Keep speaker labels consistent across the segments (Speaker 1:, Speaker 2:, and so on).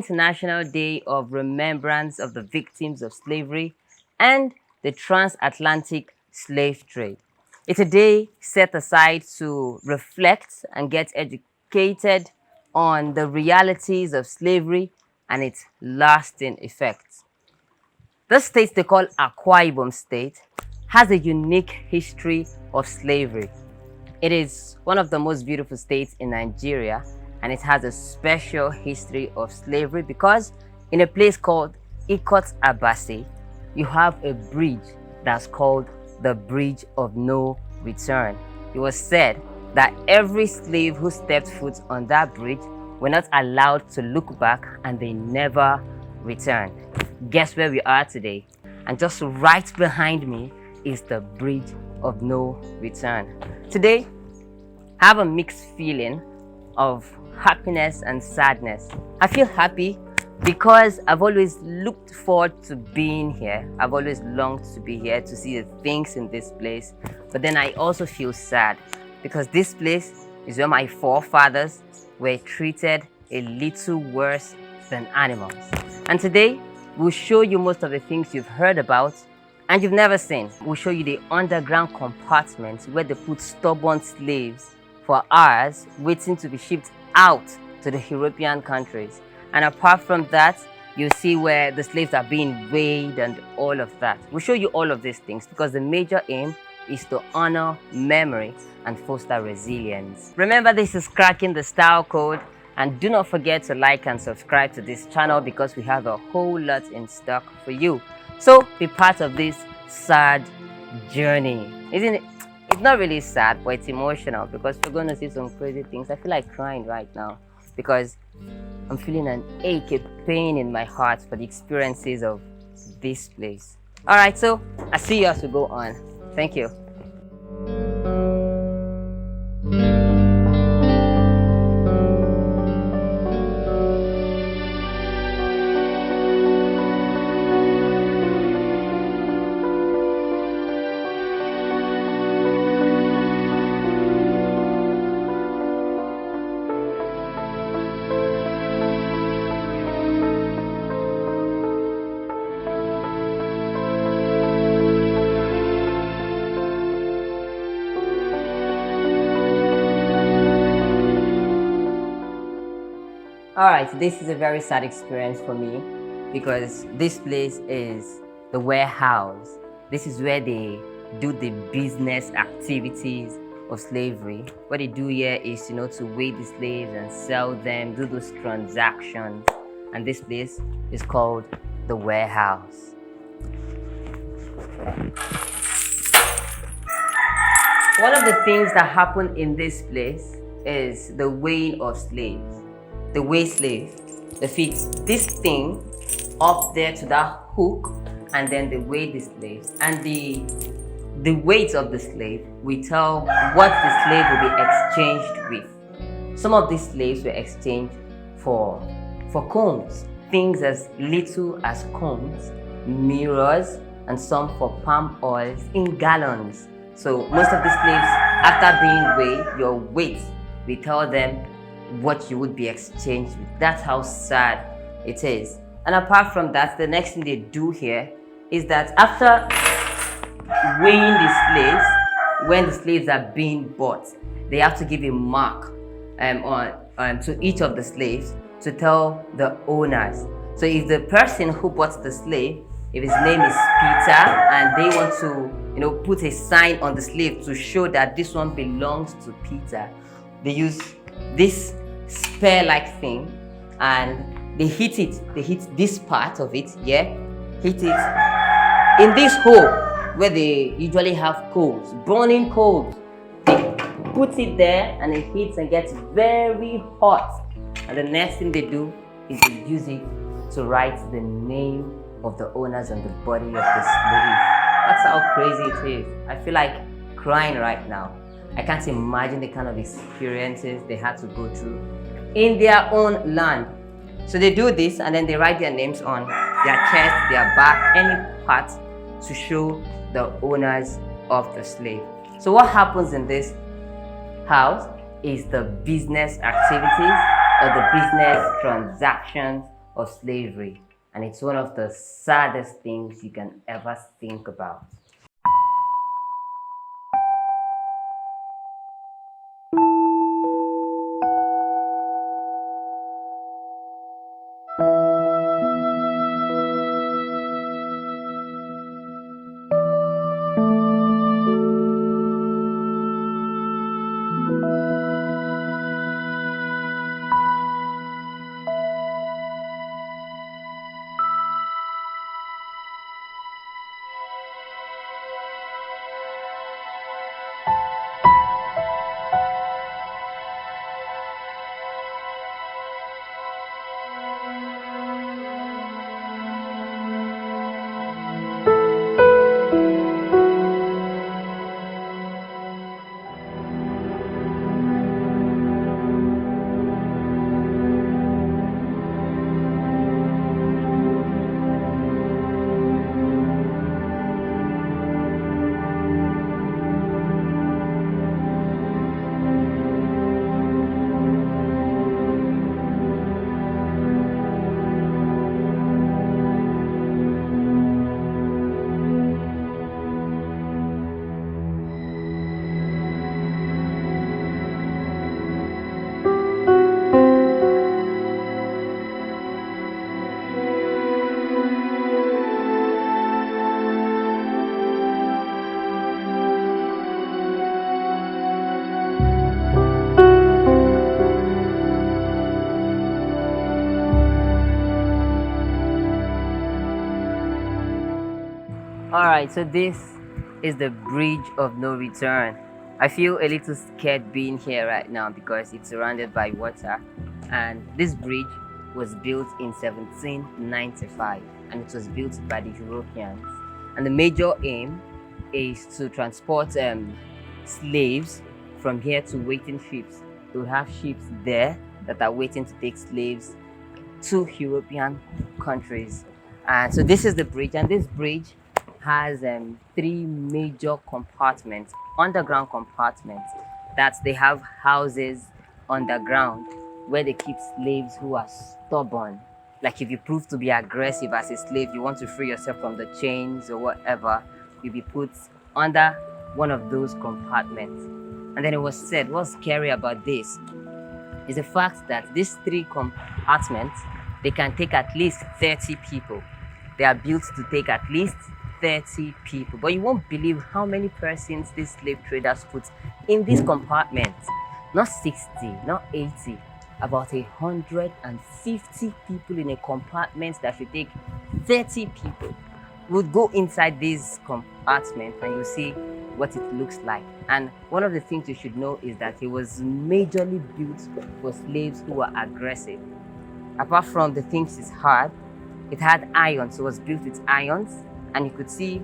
Speaker 1: International Day of Remembrance of the Victims of Slavery and the Transatlantic Slave Trade. It's a day set aside to reflect and get educated on the realities of slavery and its lasting effects. The state they call Akwa Ibom State has a unique history of slavery. It is one of the most beautiful states in Nigeria, and it has a special history of slavery because in a place called Ikot Abasi, you have a bridge that's called the Bridge of No Return. It was said that every slave who stepped foot on that bridge were not allowed to look back, and they never returned. Guess where we are today? And just right behind me is the Bridge of No Return. Today, I have a mixed feeling of happiness and sadness. I feel happy because I've always looked forward to being here. I've always longed to be here to see the things in this place. But then I also feel sad because this place is where my forefathers were treated a little worse than animals. And today, we'll show you most of the things you've heard about and you've never seen. We'll show you the underground compartments where they put stubborn slaves for hours waiting to be shipped out to the European countries. And apart from that, you'll see where the slaves are being weighed and all of that. We'll show you all of these things because the major aim is to honor memory and foster resilience. Remember, this is Cracking the Style Code, and do not forget to like and subscribe to this channel because we have a whole lot in stock for you. So be part of this sad journey. Isn't it? It's not really sad, but it's emotional because we're going to see some crazy things. I feel like crying right now because I'm feeling an ache, a pain in my heart for the experiences of this place. All right, so I'll see you as we go on. Thank you. Alright, this is a very sad experience for me because this place is the warehouse. This is where they do the business activities of slavery. What they do here is, to weigh the slaves and sell them, do those transactions. And this place is called the warehouse. One of the things that happen in this place is the weighing of slaves. The weigh slave, they fix this thing up there to that hook, and then they weigh the slaves. And the weight of the slave will tell what the slave will be exchanged with. Some of these slaves were exchanged for combs, things as little as combs, mirrors, and some for palm oils in gallons. So most of the slaves, after being weighed, your weight will tell them what you would be exchanged with. That's how sad it is. And apart from that, the next thing they do here is that after weighing the slaves, when the slaves are being bought, they have to give a mark to each of the slaves to tell the owners. So if the person who bought the slave, if his name is Peter, and they want to put a sign on the slave to show that this one belongs to Peter, they use this spear-like thing and they hit this part of it, hit it in this hole where they usually have coals, burning coals. They put it there and it hits and gets very hot, and the next thing they do is they use it to write the name of the owners on the body of the slave. That's how crazy it is. I feel like crying right now. I can't imagine the kind of experiences they had to go through in their own land. So they do this and then they write their names on their chest, their back, any part to show the owners of the slave. So what happens in this house is the business activities or the business transactions of slavery, and it's one of the saddest things you can ever think about. All right, so this is the bridge of no return. I feel a little scared being here right now because it's surrounded by water. And this bridge was built in 1795 and it was built by the Europeans. And the major aim is to transport slaves from here to waiting ships. They would have ships there that are waiting to take slaves to European countries. And so this is the bridge, and this bridge has three major compartments, underground compartments, that they have houses underground where they keep slaves who are stubborn. Like if you prove to be aggressive as a slave, you want to free yourself from the chains or whatever, you'll be put under one of those compartments. And then it was said, what's scary about this is the fact that these three compartments, they can take at least 30 people. They are built to take at least 30 people. But you won't believe how many persons these slave traders put in these compartments. Not 60, not 80, about 150 people in a compartment that should take 30 people. Would go inside this compartment and you see what it looks like. And one of the things you should know is that it was majorly built for slaves who were aggressive. Apart from the things it's hard, it had iron, so it was built with irons, and you'd see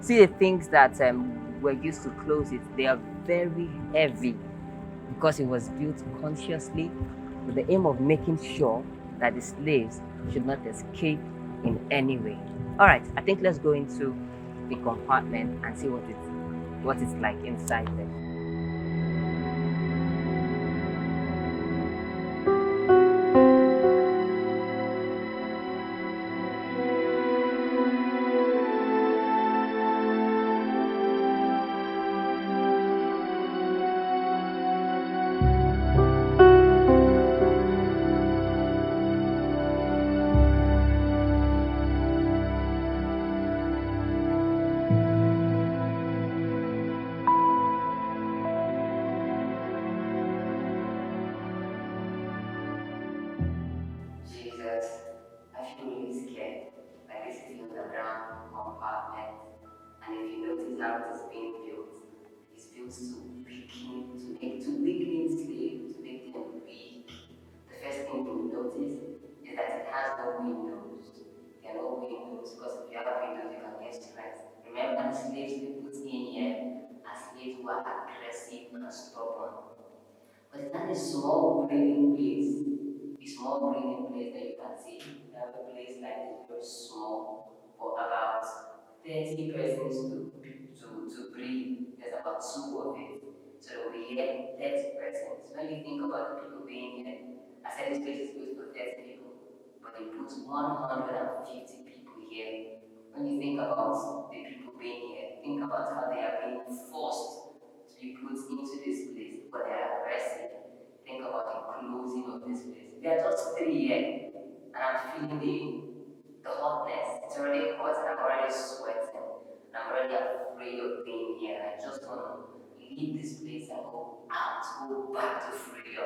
Speaker 1: the things that were used to close it. They are very heavy because it was built consciously with the aim of making sure that the slaves should not escape in any way. All right, I think let's go into the compartment and see what it's like inside there. Jesus, I feel really scared. Like this is the underground compartment, and if you notice how it is being built, it's built to weaken slave, to make them weak. The first thing you notice is that it has no windows. There are no windows because if you have windows, you can get strength. Remember, the slaves they put in here are slaves who are aggressive and stubborn. But it has a small breathing place, a small breathing place that you can see. You have a place like this, very small, for about 30 persons to breathe. There's about two of it. So there will be here 30 persons. When you think about the people being here, I said this place is built for 30 people. but they put 150 people here. When you think about the people being here, think about how they are being forced to be put into this place, but they are aggressive. Think about the closing of this place. We are just 3 here, and I'm feeling the hotness. It's already hot, and I'm already sweating. I'm already afraid of being here. I just want to leave this place and go out, go back to freedom.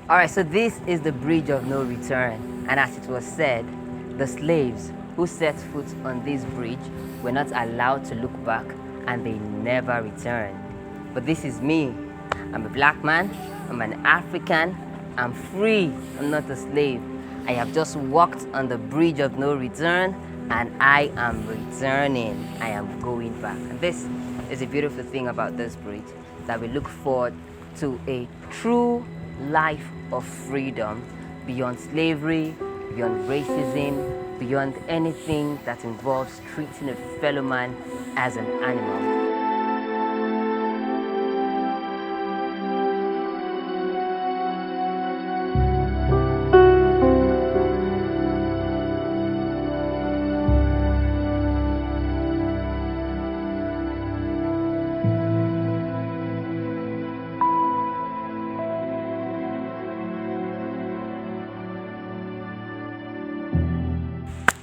Speaker 1: All right, so this is the bridge of no return. And as it was said, the slaves who set foot on this bridge were not allowed to look back, and they never returned. But this is me. I'm a black man, I'm an African, I'm free, I'm not a slave. I have just walked on the bridge of no return, and I am returning. I am going back. And this is a beautiful thing about this bridge, that we look forward to a true life of freedom beyond slavery, beyond racism, beyond anything that involves treating a fellow man as an animal.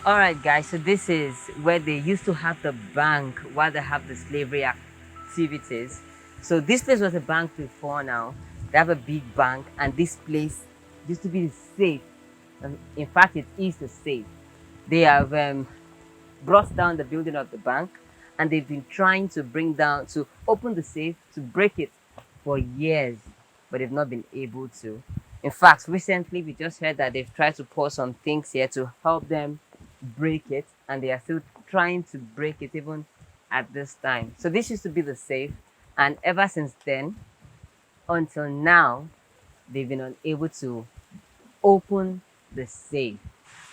Speaker 1: All right, guys, so this is where they used to have the bank while they have the slavery activities. So this place was a bank before now. They have a big bank, and this place used to be the safe. In fact, it is the safe. They have brought down the building of the bank, and they've been trying to open the safe, to break it for years, but they've not been able to. In fact, recently we just heard that they've tried to pour some things here to help them break it, and they are still trying to break it even at this time. So this used to be the safe, and ever since then until now, they've been unable to open the safe.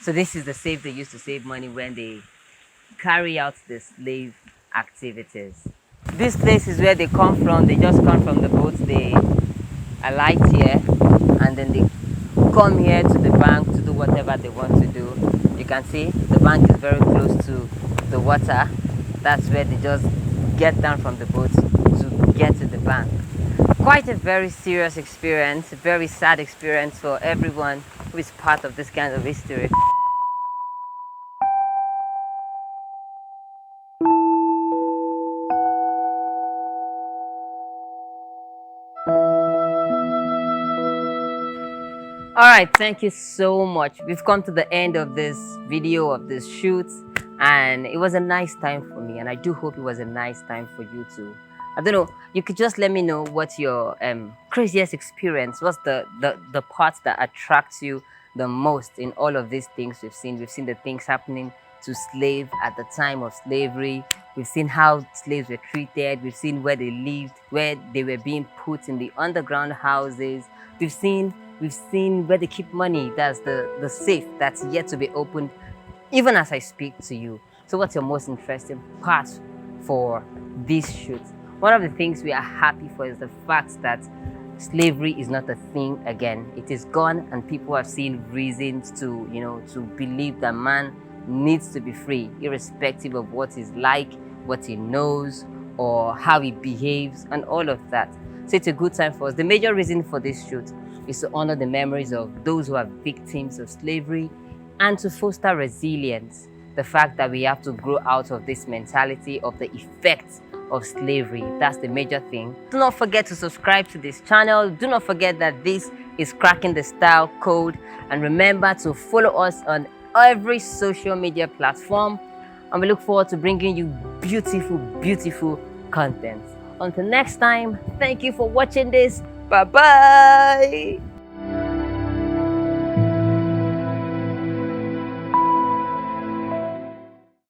Speaker 1: So this is the safe they used to save money when they carry out the slave activities. This place is where they come from. They just come from the boats. They alight here, and then they come here to the bank to do whatever they want to do. You can see the bank is very close to the water. That's where they just get down from the boat to get to the bank. Quite a very serious experience, a very sad experience for everyone who is part of this kind of history. All right, thank you so much. We've come to the end of this video, of this shoot, and it was a nice time for me, and I do hope it was a nice time for you too. I don't know, you could just let me know what your craziest experience, what's the part that attracts you the most in all of these things we've seen. We've seen the things happening to slaves at the time of slavery. We've seen how slaves were treated. We've seen where they lived, where they were being put in the underground houses. We've seen where they keep money. That's the safe that's yet to be opened, even as I speak to you. So what's your most interesting part for this shoot? One of the things we are happy for is the fact that slavery is not a thing again. It is gone, and people have seen reasons to, to believe that man needs to be free, irrespective of what he's like, what he knows, or how he behaves, and all of that. So it's a good time for us. The major reason for this shoot is to honor the memories of those who are victims of slavery and to foster resilience. The fact that we have to grow out of this mentality of the effects of slavery. That's the major thing. Do not forget to subscribe to this channel. Do not forget that this is Cracking the Style Code. And remember to follow us on every social media platform. And we look forward to bringing you beautiful, beautiful content. Until next time, thank you for watching this. Bye-bye.